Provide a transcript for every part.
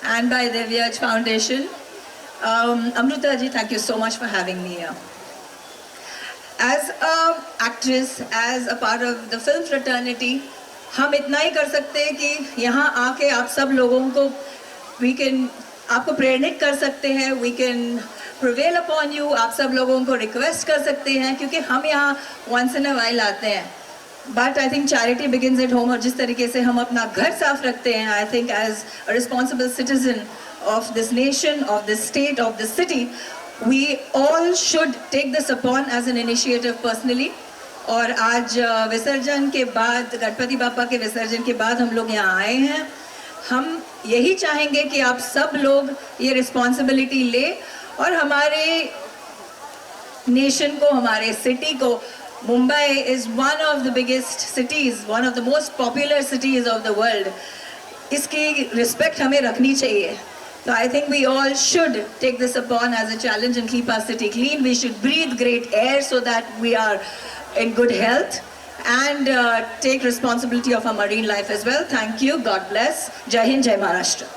and by Divyaj Foundation. Amrita ji, thank you so much for having me here. As an actress, as a part of the film fraternity, हम इतना ही कर सकते हैं कि यहाँ आके आप सब लोगों को आपको प्रेरित कर सकते हैं, we can prevail upon you, आप सब लोगों को रिक्वेस्ट कर सकते हैं क्योंकि हम यहाँ once in a while आते हैं. But I think charity begins at home और जिस तरीके से हम अपना घर साफ रखते हैं, I think as a responsible citizen of this nation, of this state, of this city, we all should take this upon as an initiative personally. और आज विसर्जन के बाद, गणपति बापा के विसर्जन के बाद हम लोग यहाँ आए हैं. हम यही चाहेंगे कि आप सब लोग ये रिस्पॉन्सिबिलिटी ले और हमारे नेशन को, हमारे सिटी को, Mumbai is one of the biggest cities, one of the most popular cities of the world. इसकी रिस्पेक्ट हमें रखनी चाहिए. So I think we all should take this upon as a challenge and keep our city clean. We should breathe great air so that we are in good health and take responsibility of our marine life as well. Thank you. God bless. Jai Hind, Jai Maharashtra.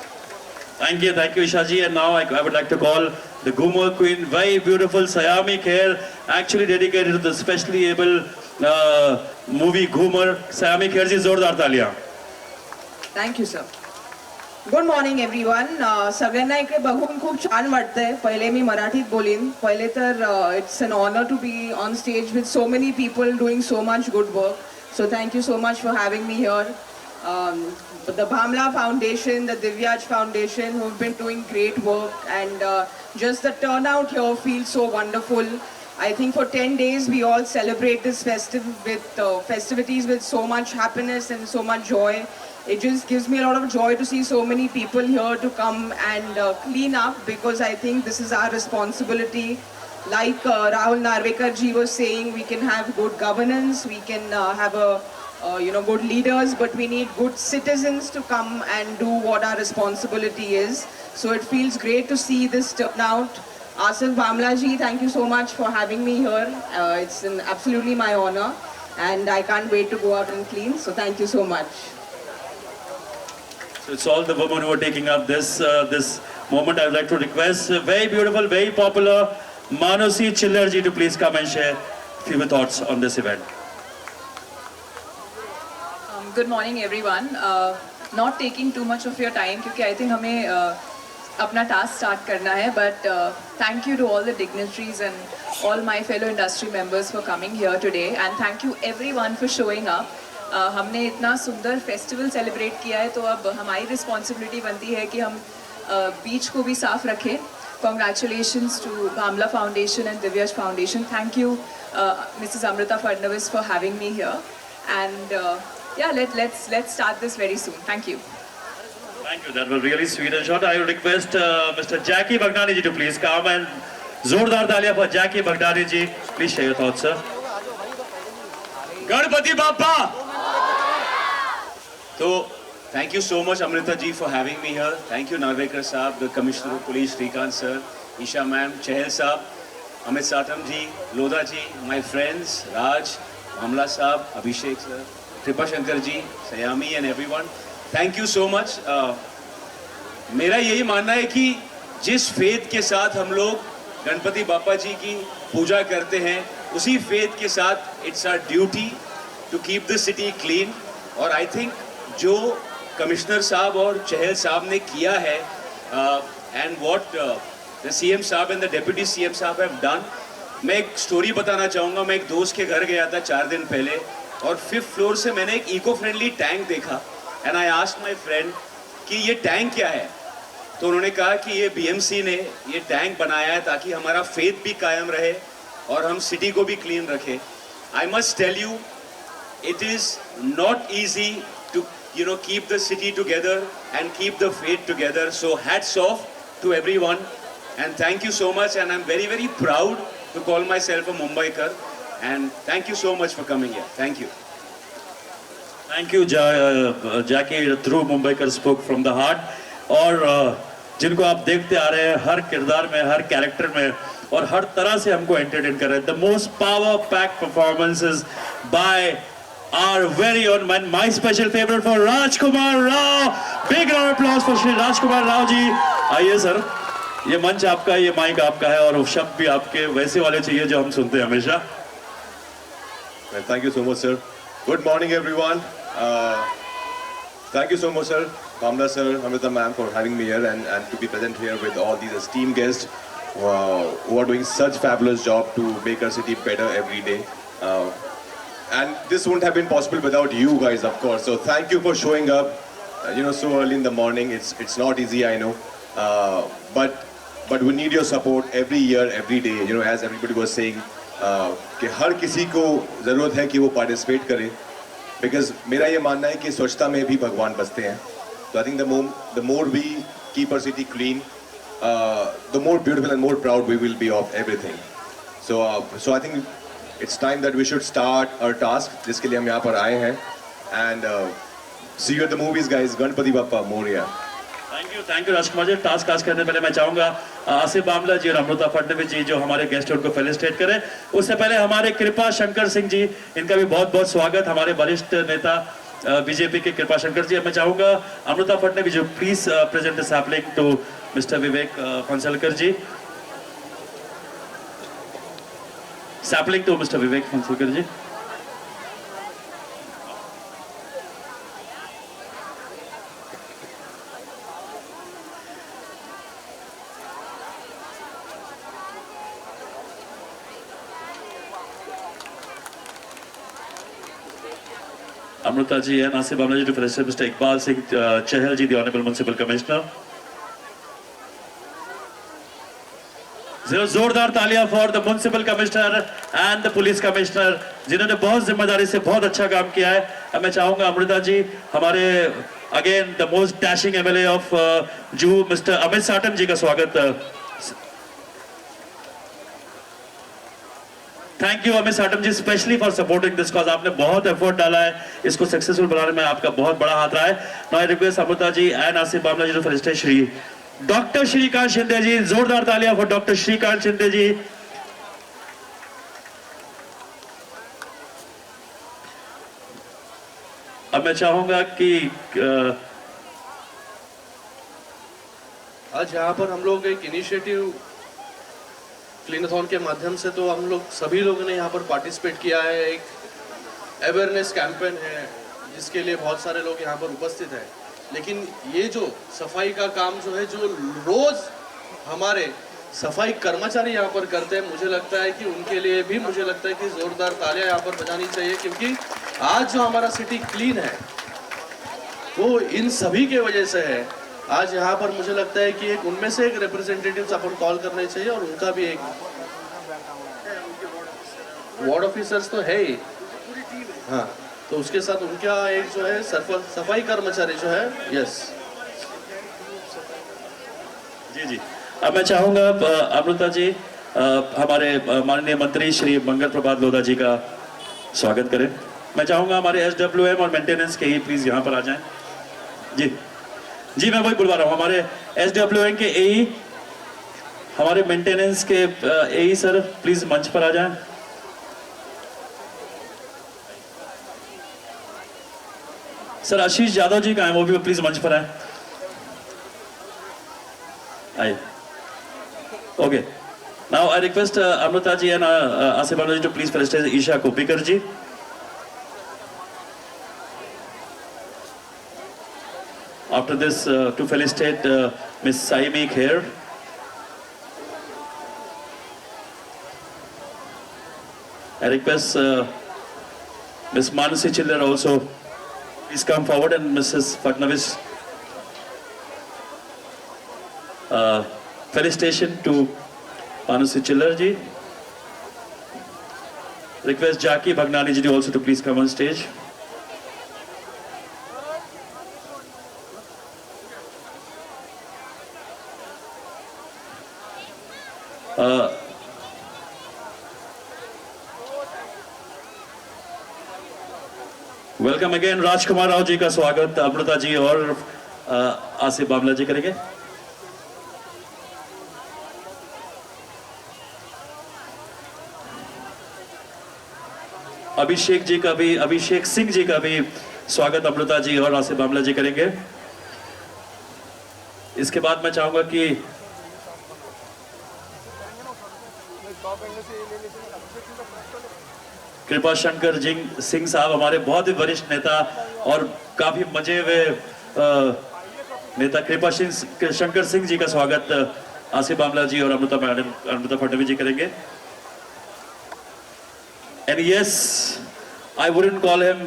Thank you, Isha ji. And now I would like to call the Ghumar Queen, very beautiful Sayami Kher, actually dedicated to the specially able movie Ghumar. Sayami Kher ji, zordar taaliyan. Thank you, sir. Good morning everyone. सगळ्यांना इकडे बघून खूप छान वाटतंय. पहिले मी मराठीत बोलीन. पहिले तर it's an honour to be on stage with so many people doing so much good work. So thank you so much for having me here. The Bhamla Foundation, the Divyaj Foundation, who have been doing great work, and just the turnout here feels so wonderful. I think for 10 days we all celebrate this festivities with so much happiness and so much joy. It just gives me a lot of joy to see so many people here to come and clean up, because I think this is our responsibility. Like Rahul Narvekar ji was saying, we can have good governance, we can have good leaders, but we need good citizens to come and do what our responsibility is. So it feels great to see this turnout. Asif Bhamla ji, thank you so much for having me here. It's absolutely my honor, and I can't wait to go out and clean. So thank you so much. So it's all the women who are taking up this moment. I would like to request very beautiful, very popular Manusi Chillar ji to please come and share a few thoughts on this event. Good morning everyone. Not taking too much of your time क्योंकि I think हमें अपना task start करना है. But thank you to all the dignitaries and all my fellow industry members for coming here today, and thank you everyone for showing up. हमने इतना सुंदर festival celebrate किया है, तो अब हमारी रिस्पॉन्सिबिलिटी बनती है कि हम बीच को भी साफ रखें. Congratulations to Bhamla Foundation and Divyaj Foundation. Thank you, Mrs. Amrita Fadnavis, for having me here. And let's start this very soon. Thank you. Thank you. That was really sweet and short. I will request Mr. Jackie Baghdadi ji to please come, and zordar taaliyan for Jackie Baghdadi ji. Please share your thoughts, sir. Ganpati Bappa. So, thank you so much, Amrita ji, for having me here. Thank you, Narvekar Saab, the Commissioner of Police, Shrikant sir, Isha ma'am, Chahal Saab, Amit Satam ji, Lodha ji, my friends, Raj, Bhamla Saab, Abhishek sir, Kripa Shankar ji, Sayami and everyone. Thank you so much. मेरा यही मानना है कि जिस faith के साथ हम लोग गणपति बापा जी की पूजा करते हैं, उसी फेथ के साथ it's our duty to keep the city clean. और आई थिंक जो कमिश्नर साहब और चहल साहब ने किया है, एंड व्हाट द सीएम साहब एंड द डिप्टी सीएम साहब हैव डन. मैं एक स्टोरी बताना चाहूँगा. मैं एक दोस्त के घर गया था 4 दिन पहले, और 5th फ्लोर से मैंने एक इको फ्रेंडली टैंक देखा. And I asked my friend कि ये टैंक क्या है. तो उन्होंने कहा कि ये बीएमसी ने ये टैंक बनाया है ताकि हमारा फेथ भी कायम रहे और हम सिटी को भी क्लीन रखें. I must tell you, it is not easy to keep the city together and keep the faith together. So hats off to everyone, and thank you so much, and I'm very, very proud to call myself a Mumbaikar, and thank you so much for coming here. Thank you. Thank you, Jackie. Through Mumbaikar spoke from the heart. और जिनको आप देखते आ रहे हैं हर किरदार में, हर character में, और हर तरह से हमको एंटरटेन कर रहे हैं. The most power pack performances by our very own man, my special favorite for Rajkumar Rao. Big round of applause for Shri Rajkumar Rao ji. आइए सर, ये मंच आपका है, ये माइक आपका है और शब्द भी आपके वैसे वाले चाहिए जो हम सुनते हैं हमेशा. Well, thank you so much, sir. Good morning, everyone. Thank you so much, sir. Kamla sir, Amrita ma'am, for having me here and to be present here with all these esteemed guests who are doing such fabulous job to make our city better every day. And this wouldn't have been possible without you guys, of course. So thank you for showing up, so early in the morning. It's not easy, I know. But we need your support every year, every day. As everybody was saying, कि हर किसी को ज़रूरत है कि वो participate करे. Because मेरा ये मानना है कि स्वच्छता में भी भगवान बसते हैं. So I think the more we keep our city clean, the more beautiful and more proud we will be of everything. So I think it's time that we should start our task, जिसके लिए हम यहाँ पर आए हैं. And see you at the movies, guys. Ganpati Bappa Morya. Thank you Rajkumar ji. Task करने पहले मैं चाहूंगा आसिफ बामला जी और अमृता फडणवीस जी जो हमारे गेस्ट हैं उनको फेलिसिटेट करें. उससे पहले हमारे कृपा शंकर सिंह जी, इनका भी बहुत बहुत स्वागत. हमारे वरिष्ठ नेता बीजेपी के कृपा शंकर जी. मैं चाहूंगा Amrita Fadnavis ji please present sapling to mister Vivek Phansalkar ji. Sapling to mister Vivek Phansalkar ji. Amrita ji and Asif Bamla ji to felicitate Mr. Iqbal Singh Chahal ji, the Honorable Municipal Commissioner. जोरदार तालियां for the Municipal Commissioner and the Police Commissioner जिन्होंने बहुत जिम्मेदारी से बहुत अच्छा काम किया है. अब मैं चाहूंगा अमृता जी हमारे again the most dashing MLA of Juhu Mr. Amit Satam ji का स्वागत. Thank you Amit Satam ji specially for supporting this cause. आपने बहुत एफर्ट डाला है इसको सक्सेसफुल बनाने में, आपका बहुत बड़ा हाथ रहा है. Now I request Amrita ji and Asif Bamla ji to felicitate Shri doctor Shrikant Shinde ji. जोरदार तालियां फॉर डॉक्टर श्रीकांत शिंदे जी. अब मैं चाहूंगा कि आज यहाँ पर हम लोग एक इनिशिएटिव क्लीनाथॉन के माध्यम से तो हम लोग सभी लोगों ने यहाँ पर पार्टिसिपेट किया है. एक अवेयरनेस कैंपेन है जिसके लिए बहुत सारे लोग यहाँ पर उपस्थित हैं. लेकिन ये जो सफाई का काम जो है जो रोज हमारे सफाई कर्मचारी यहाँ पर करते हैं, मुझे लगता है कि उनके लिए भी मुझे लगता है कि जोरदार तालियां यहाँ पर बजानी चाहिए. क्योंकि आज जो हमारा सिटी क्लीन है वो इन सभी के वजह से है. आज यहाँ पर मुझे लगता है कि एक उनमें से एक रिप्रेजेंटेटिव्स अपन कॉल करने चाहिए और उनका भी एक वार्ड ऑफिसर्स तो है ही, हाँ, तो उसके साथ उनका एक जो है सफाई कर्मचारी जो है. यस जी. अब मैं चाहूंगा अमृता जी हमारे माननीय मंत्री श्री मंगल प्रभात लोधा जी का स्वागत करें. मैं चाहूंगा हमारे SWM और मेंटेनेंस के ही प्लीज यहाँ पर आ जाएं. जी मैं वही बुलवा रहा हूँ. हमारे SWM के AE, हमारे मेंटेनेंस के AE सर प्लीज मंच पर आ जाएं. सर आशीष यादव जी कहाँ हैं, वो भी प्लीज मंच पर आए. आइए. Okay. Now I request Amrita ji and Asif Bamla ji to please felicitate Isha Koppikar ji. After this, to felicitate Miss Saimi Kher. I request Miss Manasi Chiller also please come forward, and Mrs. Fadnavis. Felicitation to Manasi Chiller ji. Request Jackie Bhagnani ji also to please come on stage. Welcome again. Rajkumar Rao ji का स्वागत अमृता जी और आसिफ बामला जी करेंगे. अभिषेक सिंह जी का भी स्वागत अमृता जी और आसिफ बामला जी करेंगे। इसके बाद मैं चाहूंगा कि कृपा शंकर सिंह साहब, हमारे बहुत ही वरिष्ठ नेता और काफी मजे हुए नेता कृपा शंकर सिंह जी का स्वागत आसिफ बामला जी और अमृता फडणवीस जी करेंगे। And yes, I wouldn't call him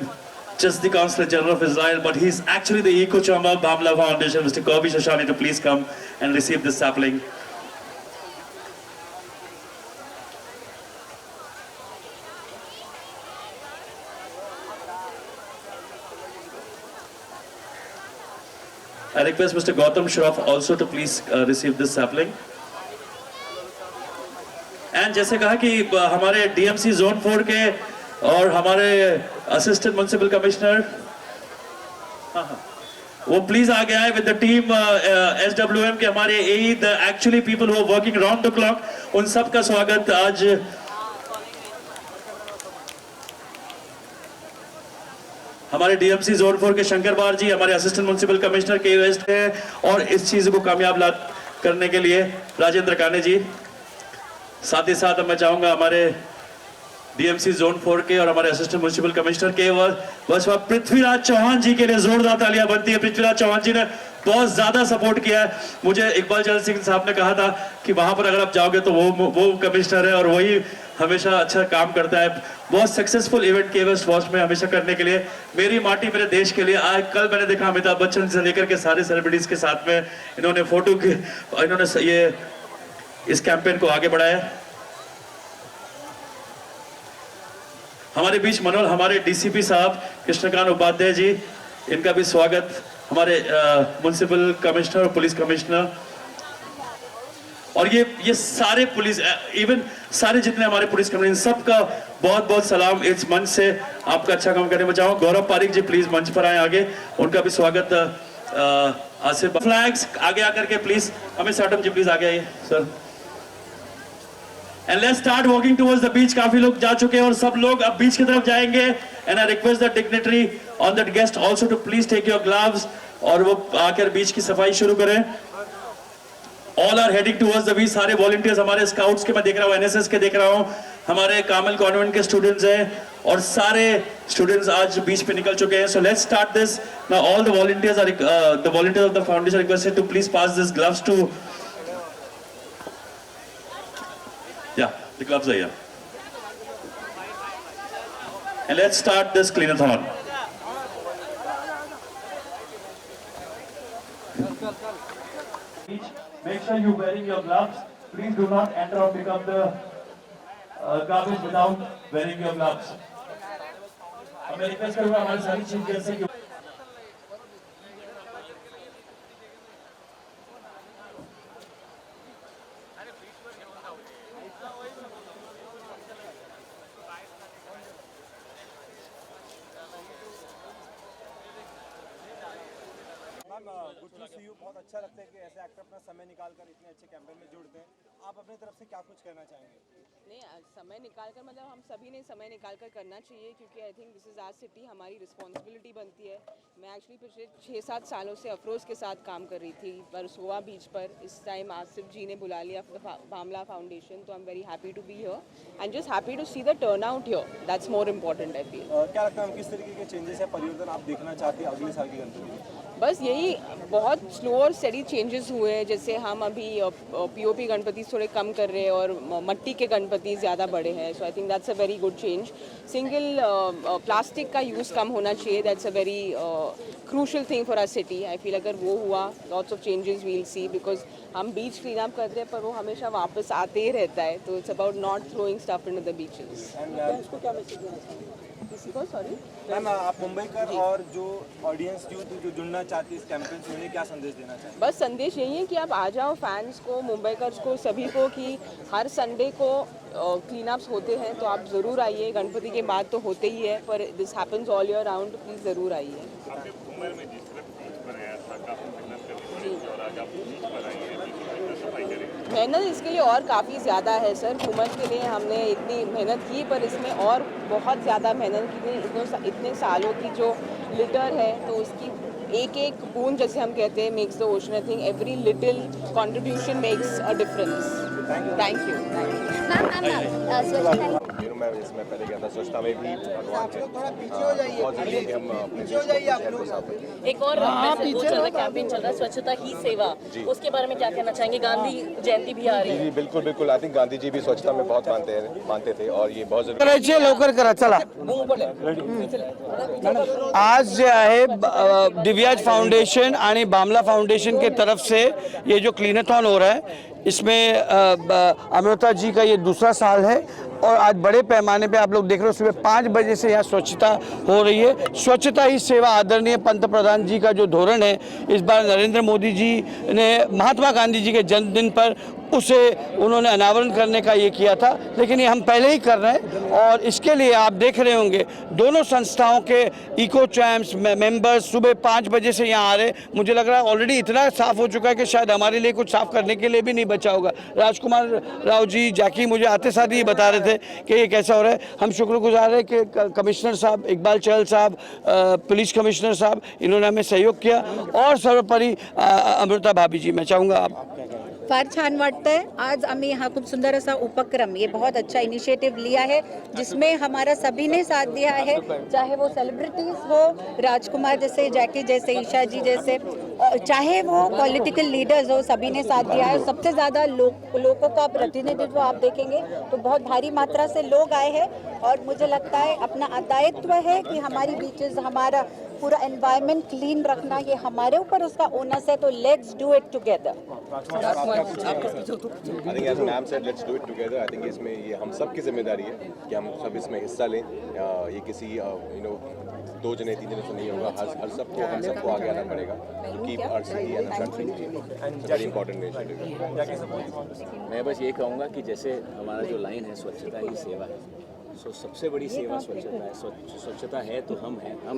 just the Consul General of Israel, but he's actually the Eco Chamba Bamla Foundation. Mr. Kobi Shoshani, to please come and receive this sapling. I request Mr. Gautam Shroff also to please receive this sapling. And जैसे कहा कि हमारे DMC Zone 4 के और हमारे assistant municipal commissioner वो please आ गया है विद द टीम SWM के हमारे AE, the actually people who are working round the clock, उन सब का स्वागत आज हमारे DMC जोन 4 के शंकर बार जी, हमारे असिस्टेंट म्युनिसिपल कमिश्नर के वेस्ट है, और इस चीज को कामयाब करने के लिए राजेंद्र काने जी। साथ ही साथ मैं चाहूंगा हमारे DMC जोन 4 के और हमारे असिस्टेंट म्युनिसिपल कमिश्नर के बस पृथ्वीराज चौहान जी के लिए जोरदार तालियां बनती है। पृथ्वीराज चौहान जी ने बहुत ज्यादा सपोर्ट किया है। मुझे इकबाल चंद सिंह साहब ने कहा था कि वहां पर अगर आप जाओगे तो वो कमिश्नर है और वही हमेशा अच्छा काम करता है। बहुत सक्सेसफुल इवेंट के वेस्ट वॉस्ट में हमेशा करने के लिए, मेरी माटी मेरे देश के लिए। आज कल मैंने देखा अमिताभ बच्चन से लेकर के सारे सेलिब्रिटीज के साथ में इन्होंने ये इस कैंपेन को आगे बढ़ाया। हमारे बीच हमारे DCP साहब कृष्णकांत उपाध्याय जी, इनका भी स्वागत। हमारे म्युनिसिपल कमिश्नर और पुलिस कमिश्नर और ये सारे पुलिस, इवन सारे जितने हमारे पुलिस कमिश्नर, सबका बहुत बहुत सलाम इस मंच से आपका अच्छा काम करने में चाहूँ। गौरव पारिक जी प्लीज मंच पर आए आगे, उनका भी स्वागत। आसिफ फ्लैग्स आगे आकर के प्लीज, हमें साटम जी प्लीज आगे आइए sir. And let's start walking towards the beach. काफी लोग जा चुके हैं और सब लोग अब बीच की तरफ जाएंगे। And I request the dignitary on that guest also to please take your gloves और वो आकर बीच की सफाई शुरू करें। All are heading towards the beach. सारे volunteers हमारे scouts के मैं देख रहा हूँ, NSS के देख रहा हूँ, हमारे कामल कॉन्वेंट के स्टूडेंट्स हैं और सारे स्टूडेंट्स आज बीच पे निकल चुके हैं। So let's start this now. All the volunteers of the foundation are requested to please pass these gloves to. Yeah, the gloves are here. And let's start this cleanathon. Make sure you're wearing your gloves. Please do not enter or pick up the garbage without wearing your gloves. मैं request करूंगा हमारे सारी चीज जैसे कि good to C you. बहुत अच्छा लगता है कि ऐसे एक्टर अपना समय निकालकर इतने अच्छे कैंपेन में जुड़ते हैं। आप अपनी तरफ से क्या कुछ कहना चाहेंगे? नहीं, समय निकाल कर मतलब हम सभी ने समय निकाल कर करना चाहिए, क्योंकि I think this is our city, हमारी रिस्पॉन्सिबिलिटी बनती है। मैं एक्चुअली पिछले 6-7 सालों से अफरोज़ के साथ काम कर रही थी वर्सोवा बीच पर। इस टाइम आसिफ जी ने बुला लिया बामला फाउंडेशन, तो I am very happy to be here and just happy to see the turnout here. That's more important I feel. क्या लगता है किस तरीके के चेंजेस है, परिवर्तन आप देखना चाहते हैं अगले साल की गणपति में? बस यही बहुत स्लो और स्टेडी चेंजेस हुए हैं। जैसे हम अभी POP गणपति थोड़े कम कर रहे हैं और मट्टी के गणपति ज़्यादा बड़े हैं। So I think that's a very good change. Single plastic का यूज़ कम होना चाहिए। That's a very crucial thing for our city. I feel अगर वो हुआ, lots of changes will see, because हम बीच क्लीन अप करते हैं पर वो हमेशा वापस आते ही रहता है। तो it's about not throwing stuff into the beaches. इसको क्या मैसेज देना चाहिए? किसी को सॉरी मैम, आप मुंबईकर और जो ऑडियंस जो जुड़ना चाहती है इस कैंपेन से, उन्हें क्या संदेश देना चाहिए? बस संदेश यही है कि आप आ जाओ, फैंस को, मुंबईकर्स को, सभी को, कि हर संडे को क्लीन अप्स होते हैं तो आप ज़रूर आइए। गणपति के बाद तो होते ही है, पर this happens all year round, please ज़रूर आइए। जी। मेहनत इसके लिए और काफ़ी ज़्यादा है सर। घूमर के लिए हमने इतनी मेहनत की, पर इसमें और बहुत ज़्यादा मेहनत की। इतने सालों की जो लिटर है, तो उसकी एक एक बूंद, जैसे हम कहते हैं, makes the ocean. I think every little contribution makes a difference. Thank you. मैं इसमें पहले गया था स्वच्छता में भी आप लोग थोड़ा पीछे हो जाइए, पीछे हो जाइए आप लोग। एक और वो चल रहा है, कैंपेन चल रहा है स्वच्छता ही सेवा, उसके बारे में क्या कहना चाहेंगे? गांधी जयंती भी आ रही है। जी बिल्कुल बिल्कुल, आई थिंक गांधी जी भी स्वच्छता में बहुत मानते थे और ये बहुत जरूरी लवकर करा चला। आज जे आहे दिव्याज फाउंडेशन आणि बामला फाउंडेशन के तरफ से ये जो क्लीनथॉन हो रहा है, इसमें अमृता जी का ये दूसरा साल है और आज बड़े पैमाने पे आप लोग देख रहे हो सुबह 5 बजे से यहाँ स्वच्छता हो रही है। स्वच्छता ही सेवा आदरणीय पंतप्रधान जी का जो धोरण है, इस बार नरेंद्र मोदी जी ने महात्मा गांधी जी के जन्मदिन पर उसे उन्होंने अनावरण करने का ये किया था, लेकिन ये हम पहले ही कर रहे हैं और इसके लिए आप देख रहे होंगे दोनों संस्थाओं के इको चैम्प्स मेंबर्स सुबह 5 बजे से यहाँ आ रहे। मुझे लग रहा है ऑलरेडी इतना साफ हो चुका है कि शायद हमारे लिए कुछ साफ करने के लिए भी नहीं बचा होगा। राजकुमार राव जी, जैकी मुझे आते साथ ही बता रहे थे कि ये कैसा हो रहा है। हम शुक्रगुजार हैं कि कमिश्नर साहब इकबाल चहल साहब, पुलिस कमिश्नर साहब, इन्होंने हमें सहयोग किया और सर्वोपरि अमृता भाभी जी, मैं चाहूँगा आप। फार छान वाटतंय। आज आम्ही हा खूप सुंदर असा उपक्रम, ये बहुत अच्छा इनिशिएटिव लिया है, जिसमें हमारा सभी ने साथ दिया है, चाहे वो सेलिब्रिटीज हो, राजकुमार जैसे, जैकी जैसे, ईशा जी जैसे, चाहे वो पॉलिटिकल लीडर्स हो, सभी ने साथ दिया है। सबसे ज़्यादा लोगों का प्रतिनिधित्व आप देखेंगे तो बहुत भारी मात्रा से लोग आए हैं और मुझे लगता है अपना दायित्व है कि हमारी बीचेस, हमारा पूरा एनवायरनमेंट क्लीन रखना, ये हमारे ऊपर उसका ओनस है, तो let's do it together. I think as ma'am said, let's do it together. I think इसमें ये हम सब की जिम्मेदारी है कि हम सब इसमें हिस्सा लें। ये किसी दो जने 3 जने से नहीं होगा, हम सबको आगे आना पड़ेगा to keep our city and country very important initiative. मैं बस ये कहूँगा कि जैसे हमारा जो लाइन है स्वच्छता ही सेवा है, सो सबसे बड़ी सेवा स्वच्छता है। स्वच्छता है तो हम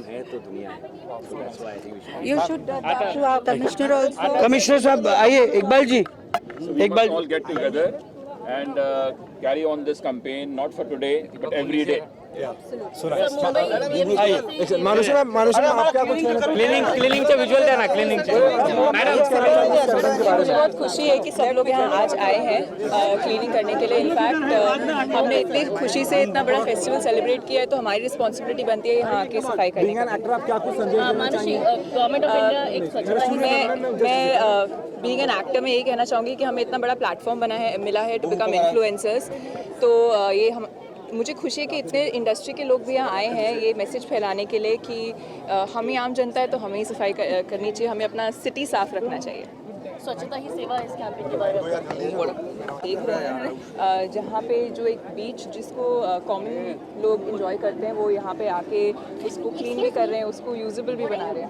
हैं तो दुनिया है। You should talk to our commissioner also. Commissioner साहब आइए, Iqbal ji, Iqbal all get together and carry on this campaign, not for today but every day. क्लीनिंगचे विज्युअल द्या ना, क्लीनिंगचे। मुझे बहुत खुशी है कि सब लोग यहाँ आज आए हैं क्लीनिंग करने के लिए। इनफैक्ट हमने इतनी खुशी से इतना बड़ा फेस्टिवल सेलिब्रेट किया है, तो हमारी रिस्पॉन्सिबिलिटी बनती है यहाँ की सफाई करने की। मानुषी, गवर्नमेंट ऑफ इंडिया एक स्वच्छता ही मैं बीइंग एन एक्टर में यही कहना चाहूँगी कि हमें इतना बड़ा प्लेटफॉर्म मिला है टू बिकम इन्फ्लुएंसर्स। तो ये मुझे खुशी है कि इतने इंडस्ट्री के लोग भी यहाँ आए हैं ये मैसेज फैलाने के लिए कि हम ही आम जनता है तो हमें ही सफाई करनी चाहिए, हमें अपना सिटी साफ रखना चाहिए। स्वच्छता ही सेवा इस कैंपेन के बारे में देख रहे हैं जहाँ पे जो एक बीच जिसको कॉमन लोग एंजॉय करते हैं, वो यहाँ पे आके उसको क्लीन भी कर रहे हैं, उसको यूजेबल भी बना रहे हैं।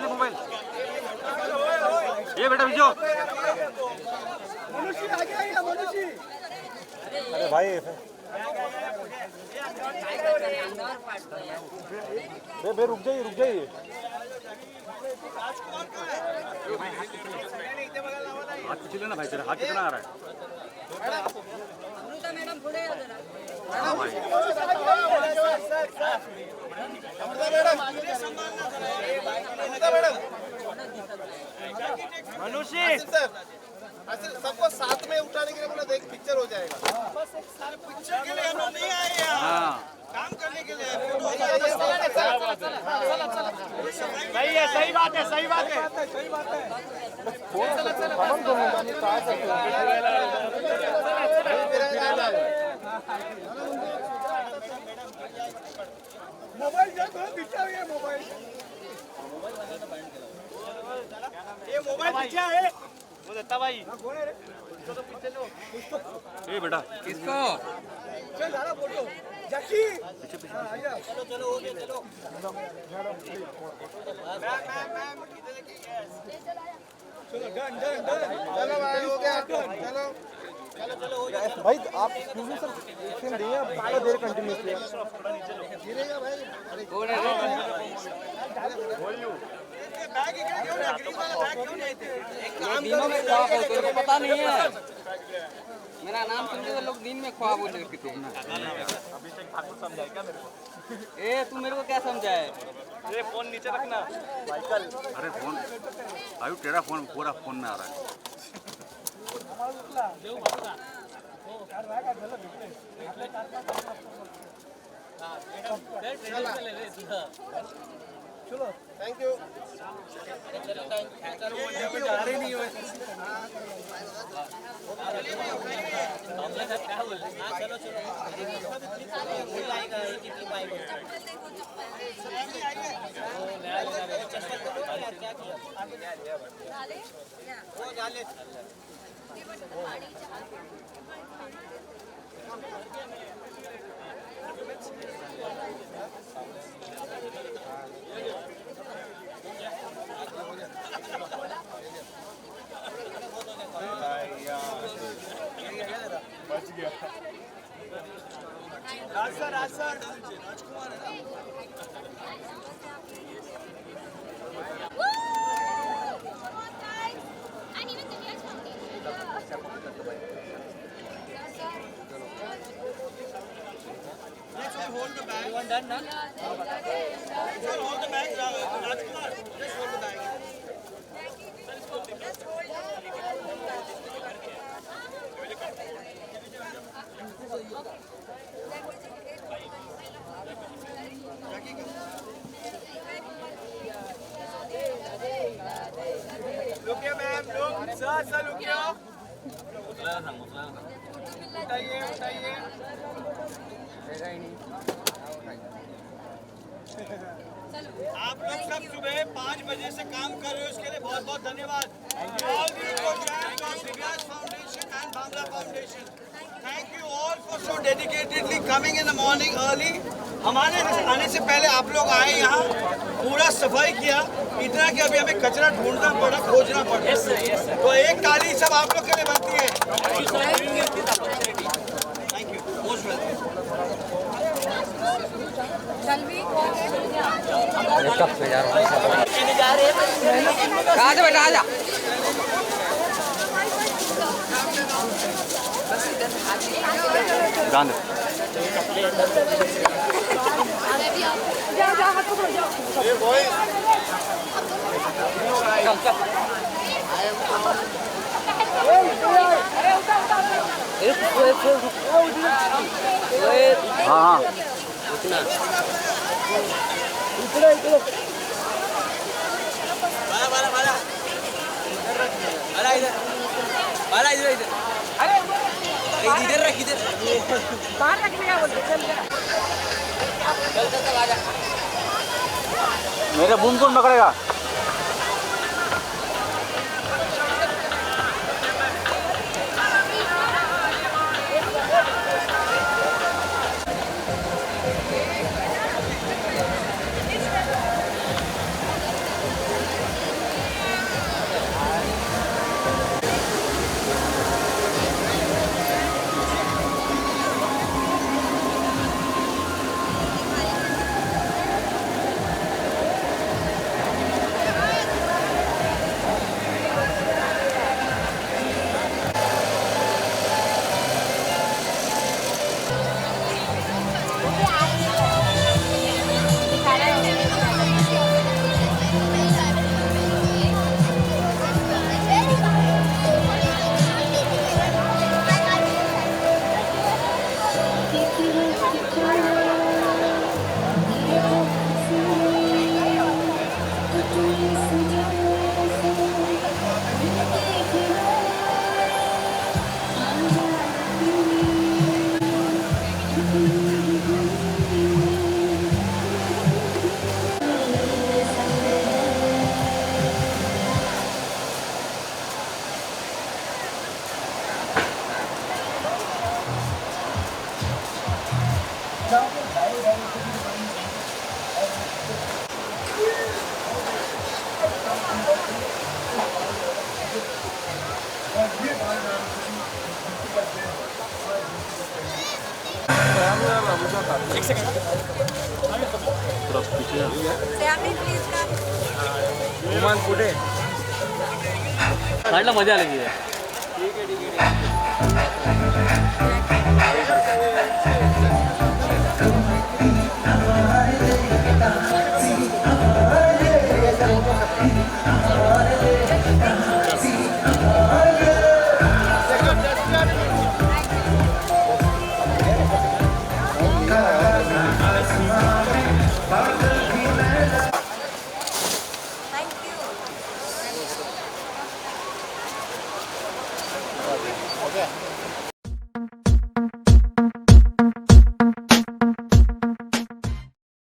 मोबाइल ये बेटा भिजो। अरे भाई बे रुक जाइए। हाथ पिछले ना भाई, तेरा हाथ कितना आ रहा है? मनुष्य सबको साथ में उठाने के लिए बोला, देख पिक्चर हो जाएगा। पिक्चर के लिए हम लोग नहीं आए यहाँ, काम करने के लिए। सही है, सही बात है। मोबाइल ये मोबाइल पीछे है वो दत्ता भाई। ए बेटा किसको चल ज़रा फोटो जैकी चलो हो गया चलो। चलो भाई हो गया चलो भाई आप सर दिए आप देर कंटिन्यूसली गिरेगा भाई तेरे को पता नहीं है मेरा नाम सुनते तो लोग दिन में ख्वाब बोल रहे थे अभिषेक ठाकुर समझाए क्या मेरे को ए तू मेरे को क्या समझाए ये फोन नीचे रखना माइकल अरे फोन आयु तेरा फोन पूरा फोन में आ रहा है चलो thank you Raj sir hold the bag. You want done now? Hold the bag, Rajkumar. Just hold the bag. Look here, ma'am. Look. Sir, look here. उठाइए आप लोग सब सुबह 5 बजे से काम कर रहे हो इसके लिए बहुत बहुत धन्यवाद all the programs of Divyaj Foundation and Bangla Foundation. Thank you all for so dedicatedly coming in the morning early. हमारे आने से पहले आप लोग आए यहाँ पूरा सफाई किया इतना कि अभी हमें कचरा ढूंढना पड़ा खोजना पड़ा तो एक ताली सब आप लोग के लिए बनती है थैंक यू मोस्ट वेलकम आजा बेटा आजा हाँ इधर रख इधर बाहर रखने का बोलते चल आजा मेरे बूम कौन पकड़ेगा काढला मजा आली आहे.